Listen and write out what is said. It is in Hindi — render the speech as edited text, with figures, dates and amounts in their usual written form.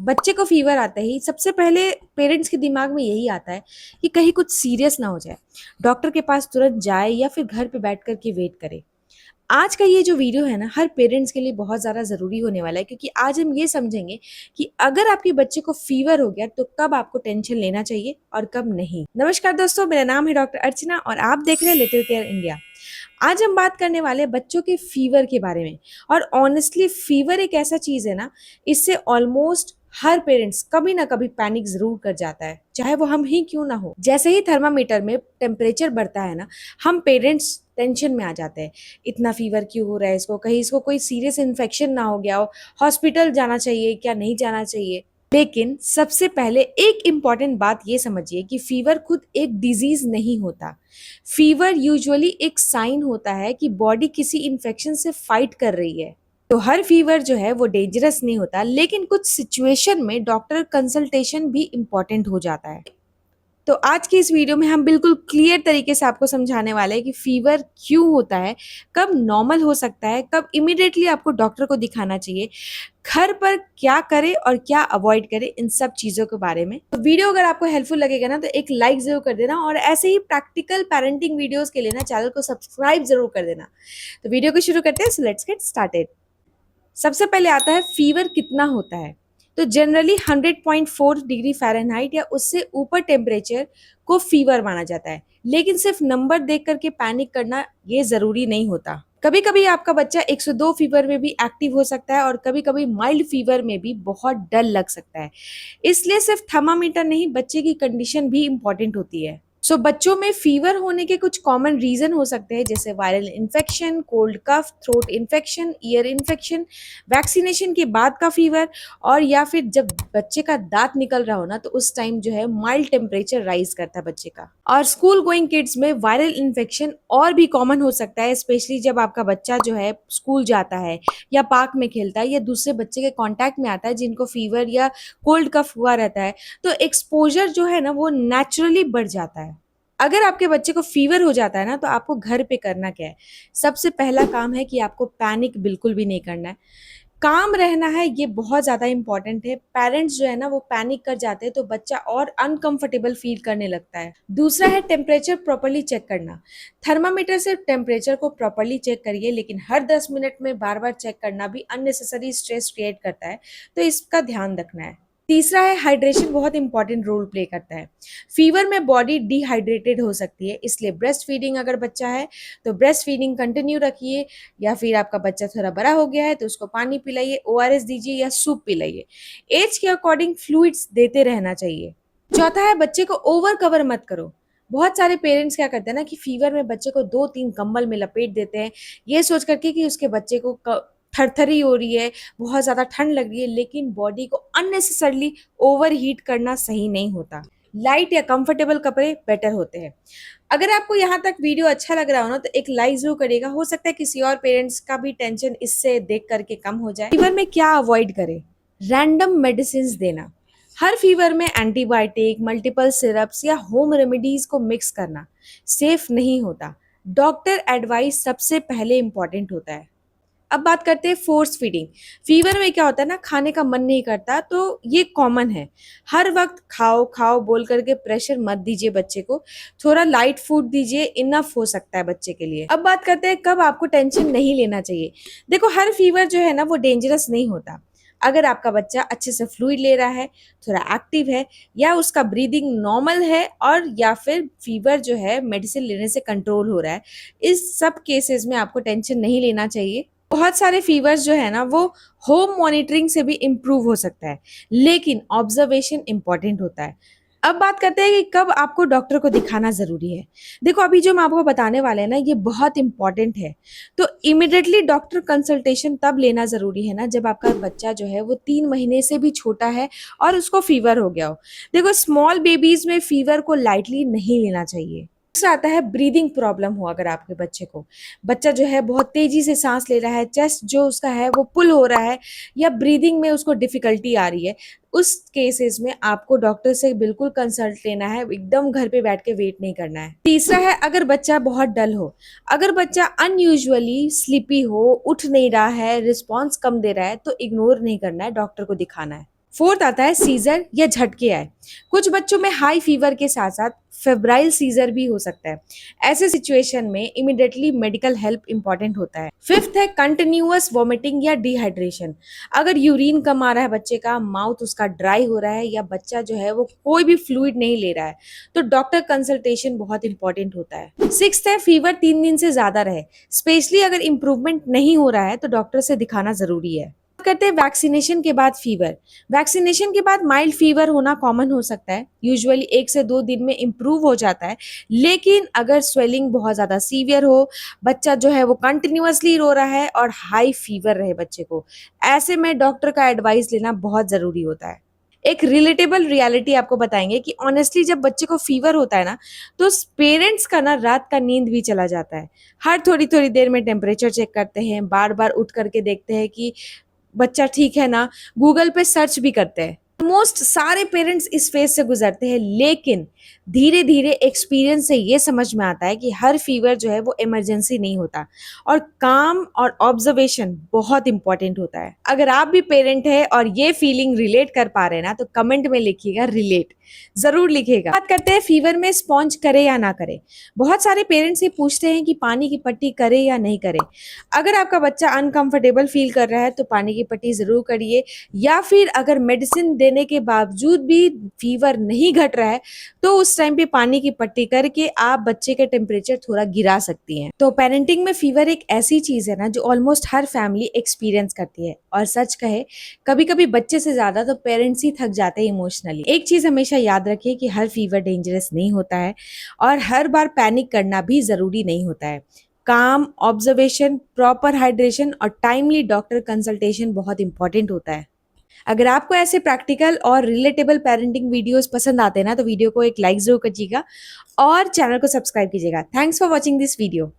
बच्चे को फीवर आता ही सबसे पहले पेरेंट्स के दिमाग में यही आता है कि कहीं कुछ सीरियस ना हो जाए, डॉक्टर के पास तुरंत जाए या फिर घर पे बैठ कर के वेट करे। आज का ये जो वीडियो है ना, हर पेरेंट्स के लिए बहुत ज़्यादा ज़रूरी होने वाला है, क्योंकि आज हम ये समझेंगे कि अगर आपके बच्चे को फीवर हो गया तो कब आपको टेंशन लेना चाहिए और कब नहीं। नमस्कार दोस्तों, मेरा नाम है डॉक्टर अर्चना और आप देख रहे हैं लिटिल केयर इंडिया। आज हम बात करने वाले हैं बच्चों के फीवर के बारे में। और ऑनेस्टली फीवर एक ऐसा चीज़ है ना, इससे ऑलमोस्ट हर पेरेंट्स कभी ना कभी पैनिक जरूर कर जाता है, चाहे वो हम ही क्यों ना हो। जैसे ही थर्मामीटर में टेम्परेचर बढ़ता है ना, हम पेरेंट्स टेंशन में आ जाते हैं। इतना फीवर क्यों हो रहा है इसको, कहीं इसको कोई सीरियस इन्फेक्शन ना हो गया हो, हॉस्पिटल जाना चाहिए क्या नहीं जाना चाहिए। लेकिन सबसे पहले एक इम्पॉर्टेंट बात ये समझिए कि फीवर खुद एक डिजीज नहीं होता। फीवर यूजुअली एक साइन होता है कि बॉडी किसी इन्फेक्शन से फाइट कर रही है। तो हर फीवर जो है वो डेंजरस नहीं होता, लेकिन कुछ सिचुएशन में डॉक्टर कंसल्टेशन भी इम्पॉर्टेंट हो जाता है। तो आज की इस वीडियो में हम बिल्कुल क्लियर तरीके से आपको समझाने वाले हैं कि फीवर क्यों होता है, कब नॉर्मल हो सकता है, कब इमिडिएटली आपको डॉक्टर को दिखाना चाहिए, घर पर क्या करें और क्या अवॉइड करें, इन सब चीज़ों के बारे में। तो वीडियो अगर आपको हेल्पफुल लगेगा ना तो एक लाइक जरूर कर देना, और ऐसे ही प्रैक्टिकल पेरेंटिंग वीडियोस के लिए ना चैनल को सब्सक्राइब जरूर कर देना। तो वीडियो को शुरू करते हैं, सो लेट्स गेट स्टार्टेड। सबसे पहले आता है फीवर कितना होता है। तो जनरली 100.4 डिग्री फ़ारेनहाइट या उससे ऊपर टेम्परेचर को फीवर माना जाता है, लेकिन सिर्फ नंबर देख करके पैनिक करना ये ज़रूरी नहीं होता। कभी कभी आपका बच्चा 102 फीवर में भी एक्टिव हो सकता है, और कभी कभी माइल्ड फीवर में भी बहुत डर लग सकता है। इसलिए सिर्फ थर्मामीटर नहीं, बच्चे की कंडीशन भी इंपॉर्टेंट होती है। बच्चों में फीवर होने के कुछ कॉमन रीजन हो सकते हैं, जैसे viral infection, cold cough, throat infection, ear infection, vaccination के बाद का फीवर, और या फिर जब बच्चे का दांत निकल रहा हो ना, तो उस टाइम जो है माइल्ड टेम्परेचर राइज करता है बच्चे का। और स्कूल गोइंग किड्स में वायरल इन्फेक्शन और भी कॉमन हो सकता है, स्पेशली जब आपका बच्चा जो है स्कूल जाता है या पार्क में खेलता है या दूसरे बच्चे के कॉन्टैक्ट में आता है जिनको फीवर या कोल्ड कफ हुआ रहता है, तो एक्सपोजर जो है ना वो नेचुरली बढ़ जाता है। अगर आपके बच्चे को फीवर हो जाता है ना, तो आपको घर पे करना क्या है। सबसे पहला काम है कि आपको पैनिक बिल्कुल भी नहीं करना है, काम रहना है। ये बहुत ज़्यादा इंपॉर्टेंट है। पेरेंट्स जो है ना वो पैनिक कर जाते हैं तो बच्चा और अनकंफर्टेबल फील करने लगता है। दूसरा है टेम्परेचर प्रॉपर्ली चेक करना। थर्मामीटर से टेम्परेचर को प्रॉपर्ली चेक करिए, लेकिन हर 10 मिनट में बार बार चेक करना भी अननेसेसरी स्ट्रेस क्रिएट करता है, तो इसका ध्यान रखना है। तीसरा है हाइड्रेशन, बहुत इंपॉर्टेंट रोल प्ले करता है। फीवर में बॉडी डिहाइड्रेटेड हो सकती है, इसलिए ब्रेस्ट फीडिंग अगर बच्चा है तो ब्रेस्ट फीडिंग कंटिन्यू रखिए, या फिर आपका बच्चा थोड़ा बड़ा हो गया है तो उसको पानी पिलाइए, ओआरएस दीजिए या सूप पिलाइए। एज के अकॉर्डिंग फ्लूइड्स देते रहना चाहिए। चौथा है बच्चे को ओवर कवर मत करो। बहुत सारे पेरेंट्स क्या करते हैं ना कि फीवर में बच्चे को 2-3 कंबल में लपेट देते हैं, ये सोच करके कि उसके बच्चे को थरथरी हो रही है, बहुत ज़्यादा ठंड लग रही है, लेकिन बॉडी को अननेसेसरली ओवर हीट करना सही नहीं होता। लाइट या कंफर्टेबल कपड़े बेटर होते हैं। अगर आपको यहाँ तक वीडियो अच्छा लग रहा हो ना, तो एक लाइक जरूर करिएगा, हो सकता है किसी और पेरेंट्स का भी टेंशन इससे देख करके कम हो जाए। फीवर में क्या अवॉइड करें? रैंडम मेडिसिन देना। हर फीवर में एंटीबायोटिक, मल्टीपल सिरप्स या होम रेमेडीज को मिक्स करना सेफ नहीं होता। डॉक्टर एडवाइस सबसे पहले इंपॉर्टेंट होता है। अब बात करते हैं फोर्स फीडिंग। फीवर में क्या होता है ना, खाने का मन नहीं करता, तो ये कॉमन है। हर वक्त खाओ खाओ बोल करके प्रेशर मत दीजिए बच्चे को, थोड़ा लाइट फूड दीजिए, इनफ हो सकता है बच्चे के लिए। अब बात करते हैं कब आपको टेंशन नहीं लेना चाहिए। देखो, हर फीवर जो है ना वो डेंजरस नहीं होता। अगर आपका बच्चा अच्छे से फ्लूइड ले रहा है, थोड़ा एक्टिव है, या उसका ब्रीदिंग नॉर्मल है, और या फिर फीवर जो है मेडिसिन लेने से कंट्रोल हो रहा है, इस सब केसेस में आपको टेंशन नहीं लेना चाहिए। बहुत सारे फीवर्स जो है ना वो होम मॉनिटरिंग से भी इम्प्रूव हो सकता है, लेकिन ऑब्जर्वेशन इंपॉर्टेंट होता है। अब बात करते हैं कि कब आपको डॉक्टर को दिखाना जरूरी है। देखो, अभी जो हम आपको बताने वाले हैं ना ये बहुत इंपॉर्टेंट है। तो इमिडिएटली डॉक्टर कंसल्टेशन तब लेना जरूरी है ना, जब आपका बच्चा जो है वो 3 महीने से भी छोटा है और उसको फीवर हो गया हो। देखो, स्मॉल बेबीज में फीवर को लाइटली नहीं लेना चाहिए। दूसरा आता है ब्रीदिंग प्रॉब्लम हो। अगर आपके बच्चे को, बच्चा जो है बहुत तेजी से सांस ले रहा है, चेस्ट जो उसका है वो पुल हो रहा है, या ब्रीदिंग में उसको डिफिकल्टी आ रही है, उस केसेस में आपको डॉक्टर से बिल्कुल कंसल्ट लेना है, एकदम घर पे बैठ के वेट नहीं करना है। तीसरा है अगर बच्चा बहुत डल हो। अगर बच्चा अनयूजुअली स्लीपी हो, उठ नहीं रहा है, रिस्पॉन्स कम दे रहा है, तो इग्नोर नहीं करना है, डॉक्टर को दिखाना है। फोर्थ आता है सीजर या झटके आए। कुछ बच्चों में हाई फीवर के साथ साथ फेब्राइल सीजर भी हो सकता है। ऐसे सिचुएशन में इमिडिएटली मेडिकल हेल्प इंपॉर्टेंट होता है। फिफ्थ है कंटिन्यूअस वॉमिटिंग या डिहाइड्रेशन। अगर यूरिन कम आ रहा है बच्चे का, माउथ उसका ड्राई हो रहा है या बच्चा जो है वो कोई भी फ्लूइड नहीं ले रहा है, तो डॉक्टर कंसल्टेशन बहुत इंपॉर्टेंट होता है। सिक्स्थ है फीवर 3 दिन से ज्यादा रहे, स्पेशली अगर इंप्रूवमेंट नहीं हो रहा है तो डॉक्टर से दिखाना जरूरी है। करते हैं वैक्सीनेशन के बाद फीवर। वैक्सीनेशन के बाद माइल्ड फीवर होना कॉमन हो सकता है, यूजुअली 1 से 2 दिन में इम्प्रूव हो जाता है। लेकिन अगर स्वेलिंग बहुत ज़्यादा सीवियर हो, बच्चा जो है वो कंटिन्यूअसली रो रहा है और हाई फीवर रहे बच्चे को, ऐसे में डॉक्टर का एडवाइस लेना बहुत ज़रूरी होता है। एक रिलेटेबल रियलिटी आपको बताएंगे कि ऑनेस्टली जब बच्चे को फीवर होता है ना, तो पेरेंट्स का ना रात का नींद भी चला जाता है। हर थोड़ी थोड़ी देर में टेम्परेचर चेक करते हैं, बार बार उठ करके देखते हैं कि बच्चा ठीक है ना, गूगल पे सर्च भी करते हैं। मोस्ट सारे पेरेंट्स इस फेज से गुजरते हैं, लेकिन धीरे धीरे एक्सपीरियंस से ये समझ में आता है कि हर फीवर जो है वो इमरजेंसी नहीं होता और काम और ऑब्जर्वेशन बहुत इंपॉर्टेंट होता है। अगर आप भी पेरेंट है और ये फीलिंग रिलेट कर पा रहे हैं ना, तो कमेंट में लिखिएगा रिलेट, जरूर लिखिएगा। बात करते हैं फीवर में स्पॉन्ज करे या ना करे। बहुत सारे पेरेंट्स ये पूछते हैं कि पानी की पट्टी करे या नहीं करे। अगर आपका बच्चा अनकंफर्टेबल फील कर रहा है तो पानी की पट्टी जरूर करिए, या फिर अगर मेडिसिन देने के बावजूद भी फीवर नहीं घट रहा है तो उस टाइम पे पानी की पट्टी करके आप बच्चे का टेम्परेचर थोड़ा गिरा सकती हैं। तो पेरेंटिंग में फीवर एक ऐसी चीज है ना जो ऑलमोस्ट हर फैमिली एक्सपीरियंस करती है, और सच कहे कभी कभी बच्चे से ज्यादा तो पेरेंट्स ही थक जाते हैं इमोशनली। एक चीज हमेशा याद रखिए कि हर फीवर डेंजरस नहीं होता है और हर बार पैनिक करना भी जरूरी नहीं होता है। काम, ऑब्जर्वेशन, प्रॉपर हाइड्रेशन और टाइमली डॉक्टर कंसल्टेशन बहुत इंपॉर्टेंट होता है। अगर आपको ऐसे प्रैक्टिकल और रिलेटेबल पेरेंटिंग वीडियोस पसंद आते हैं ना, तो वीडियो को एक लाइक जरूर कीजिएगा और चैनल को सब्सक्राइब कीजिएगा। Thanks for watching this video.